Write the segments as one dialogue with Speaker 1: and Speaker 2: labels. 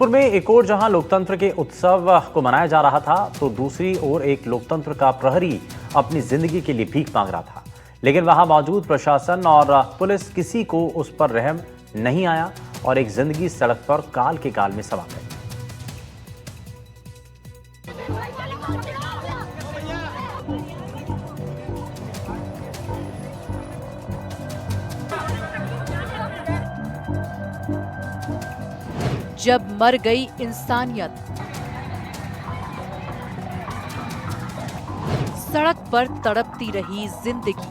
Speaker 1: जयपुर में एक ओर जहां लोकतंत्र के उत्सव को मनाया जा रहा था, तो दूसरी ओर एक लोकतंत्र का प्रहरी अपनी जिंदगी के लिए भीख मांग रहा था। लेकिन वहां मौजूद प्रशासन और पुलिस किसी को उस पर रहम नहीं आया और एक जिंदगी सड़क पर काल के काल में समा गई।
Speaker 2: जब मर गई इंसानियत, सड़क पर तड़पती रही जिंदगी,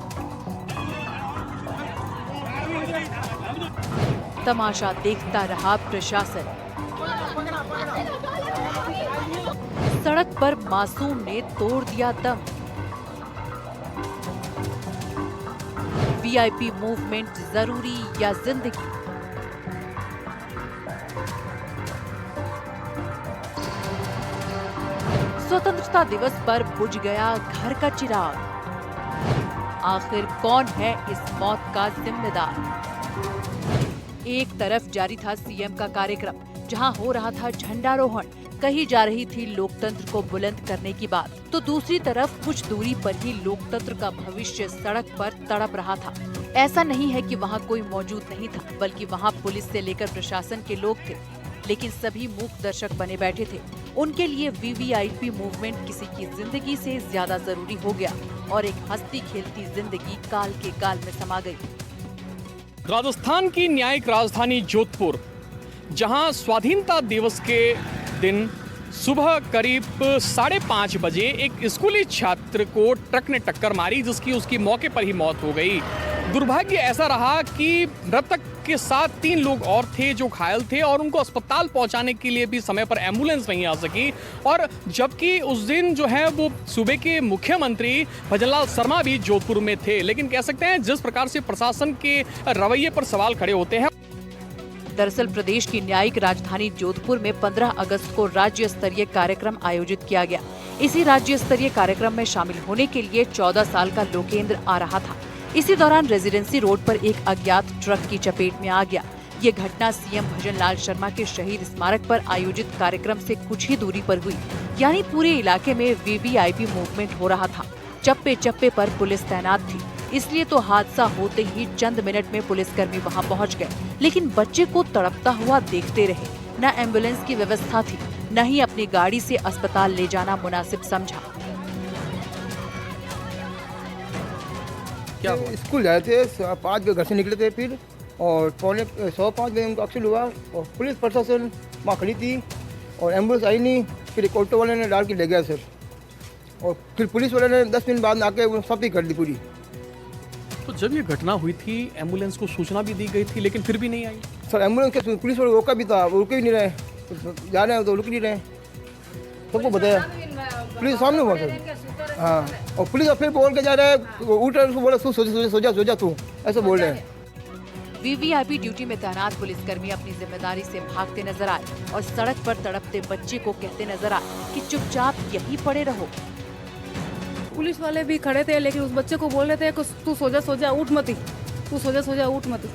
Speaker 2: तमाशा देखता रहा प्रशासन। सड़क पर मासूम ने तोड़ दिया दम। वीआईपी मूवमेंट जरूरी या जिंदगी? स्वतंत्रता दिवस पर बुझ गया घर का चिराग। आखिर कौन है इस मौत का जिम्मेदार? एक तरफ जारी था सीएम का कार्यक्रम, जहां हो रहा था झंडारोहण, कही जा रही थी लोकतंत्र को बुलंद करने की बात, तो दूसरी तरफ कुछ दूरी पर ही लोकतंत्र का भविष्य सड़क पर तड़प रहा था। ऐसा नहीं है कि वहां कोई मौजूद नहीं था, बल्कि वहां पुलिस से लेकर प्रशासन के लोग थे, लेकिन सभी मूक दर्शक बने बैठे थे। उनके लिए वीवीआईपी मूवमेंट किसी की जिंदगी से ज्यादा जरूरी हो गया और एक हंसती खेलती जिंदगी काल के काल में समा गई।
Speaker 3: राजस्थान की न्यायिक राजधानी जोधपुर, जहां स्वाधीनता दिवस के दिन सुबह करीब 5:30 बजे एक स्कूली छात्र को ट्रक ने टक्कर मारी, जिसकी उसकी मौके पर ही मौत हो गई। दुर्भाग्य ऐसा रहा कि मृतक के साथ 3 लोग और थे जो घायल थे और उनको अस्पताल पहुंचाने के लिए भी समय पर एम्बुलेंस नहीं आ सकी। और जबकि उस दिन जो है वो सूबे के मुख्यमंत्री भजनलाल शर्मा भी जोधपुर में थे, लेकिन कह सकते हैं जिस प्रकार से प्रशासन के रवैये पर सवाल खड़े होते हैं।
Speaker 2: दरअसल प्रदेश की न्यायिक राजधानी जोधपुर में 15 अगस्त को राज्य स्तरीय कार्यक्रम आयोजित किया गया। इसी राज्य स्तरीय कार्यक्रम में शामिल होने के लिए 14 साल का लोकेंद्र आ रहा था। इसी दौरान रेजिडेंसी रोड पर एक अज्ञात ट्रक की चपेट में आ गया। ये घटना सीएम भजनलाल शर्मा के शहीद स्मारक पर आयोजित कार्यक्रम से कुछ ही दूरी पर हुई, यानी पूरे इलाके में वीवीआईपी मूवमेंट हो रहा था। चप्पे चप्पे पर पुलिस तैनात थी, इसलिए तो हादसा होते ही चंद मिनट में पुलिसकर्मी वहां पहुंच गए, लेकिन बच्चे को तड़पता हुआ देखते रहे। न एम्बुलेंस की व्यवस्था थी, न ही अपनी गाड़ी से अस्पताल ले जाना मुनासिब समझा।
Speaker 4: क्या स्कूल जाए थे, 5 बजे घर से निकले थे, फिर और 4:45 बजे उनको एक्सीडेंट हुआ और पुलिस प्रशासन वहाँ खड़ी थी और एम्बुलेंस आई नहीं। फिर एक ऑटो वाले ने डाल के ले गया सर, और फिर पुलिस वाले ने 10 मिनट बाद आके वो सब ही कर दी पूरी।
Speaker 3: तो जब ये घटना हुई थी, एम्बुलेंस को सूचना भी दी गई थी, लेकिन फिर भी नहीं आई।
Speaker 4: सर एम्बुलेंस के पुलिस वाले रोका भी था, वो रुके भी नहीं रहे, जा रहे हैं तो रुक नहीं रहे, सबको बताया पुलिस सामने हुआ सर। हाँ, और पुलिस फिर बोल के जा रहा है, उठ रहा है, उसको बोला तू सो जा तू, ऐसा बोल रहे हैं।
Speaker 2: वीवीआईपी ड्यूटी में तैनात पुलिसकर्मी अपनी जिम्मेदारी से भागते नजर आए और सड़क पर तड़पते बच्चे को कहते नजर आए कि चुपचाप यहीं पड़े रहो।
Speaker 5: पुलिस वाले भी खड़े थे, लेकिन उस बच्चे को बोल रहे थे कि तू सो जा उठ मत, तू सो जा उठ मत।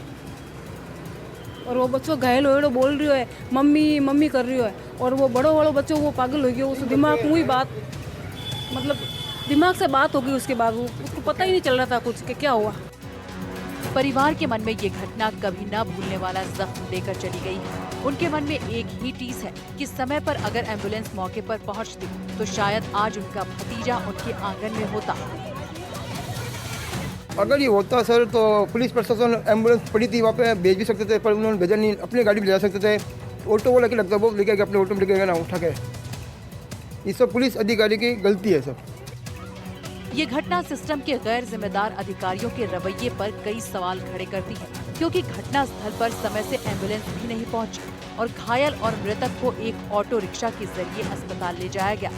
Speaker 5: और वो बच्चों घायल हो बोल रही है मम्मी मम्मी कर रही है, और वो बड़ो वालों बच्चों वो पागल हो गया, उस दिमाग में ही बात, मतलब दिमाग से बात हो गई। उसके बाद उसको पता ही नहीं चल रहा था कुछ कि क्या हुआ।
Speaker 2: परिवार के मन में ये घटना कभी न भूलने वाला जख्म देकर चली गई है। उनके मन में एक ही टीस है कि समय पर अगर एम्बुलेंस मौके पर पहुंचती तो शायद आज उनका भतीजा उनके आंगन में होता।
Speaker 4: अगर ये होता सर तो पुलिस प्रशासन एम्बुलेंस पड़ी थी वहाँ पे भेज भी सकते थे, पर उन्होंने भेजा नहीं। अपनी गाड़ी भी ले जा सकते थे, ऑटो वो लेके लगता, वो लेके अपने ऑटो में लेके ना उठा के। ये सब पुलिस अधिकारी की गलती है सब।
Speaker 2: ये घटना सिस्टम के गैर जिम्मेदार अधिकारियों के रवैये पर कई सवाल खड़े करती है, क्योंकि घटना स्थल पर समय से एम्बुलेंस भी नहीं पहुंची और घायल और मृतक को एक ऑटो रिक्शा के जरिए अस्पताल ले जाया गया।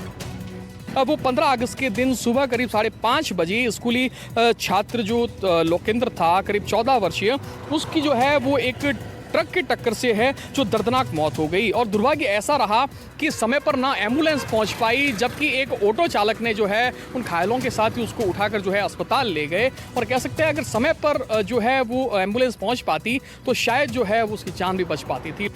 Speaker 3: अब वो 15 अगस्त के दिन सुबह करीब 5:30 बजे स्कूली छात्र जो लोकेंद्र था, करीब 14 वर्षीय, उसकी जो है वो एक ट्रक की टक्कर से है जो दर्दनाक मौत हो गई। और दुर्भाग्य ऐसा रहा कि समय पर ना एम्बुलेंस पहुंच पाई, जबकि एक ऑटो चालक ने जो है उन घायलों के साथ ही उसको उठाकर जो है अस्पताल ले गए। और कह सकते हैं अगर समय पर जो है वो एम्बुलेंस पहुंच पाती तो शायद जो है वो उसकी जान भी बच पाती थी।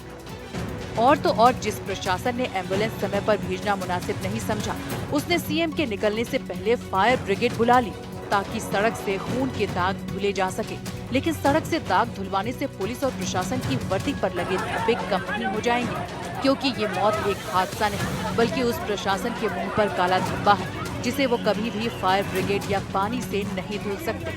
Speaker 2: और तो और जिस प्रशासन ने एम्बुलेंस समय पर भेजना मुनासिब नहीं समझा, उसने सीएम के निकलने से पहले फायर ब्रिगेड बुला ली ताकि सड़क से खून के दाग धुले जा सके। लेकिन सड़क से दाग धुलवाने से पुलिस और प्रशासन की वर्दी पर लगे धब्बे कम नहीं हो जाएंगे, क्योंकि ये मौत एक हादसा नहीं बल्कि उस प्रशासन के मुंह पर काला धब्बा है जिसे वो कभी भी फायर ब्रिगेड या पानी से नहीं धुल सकते।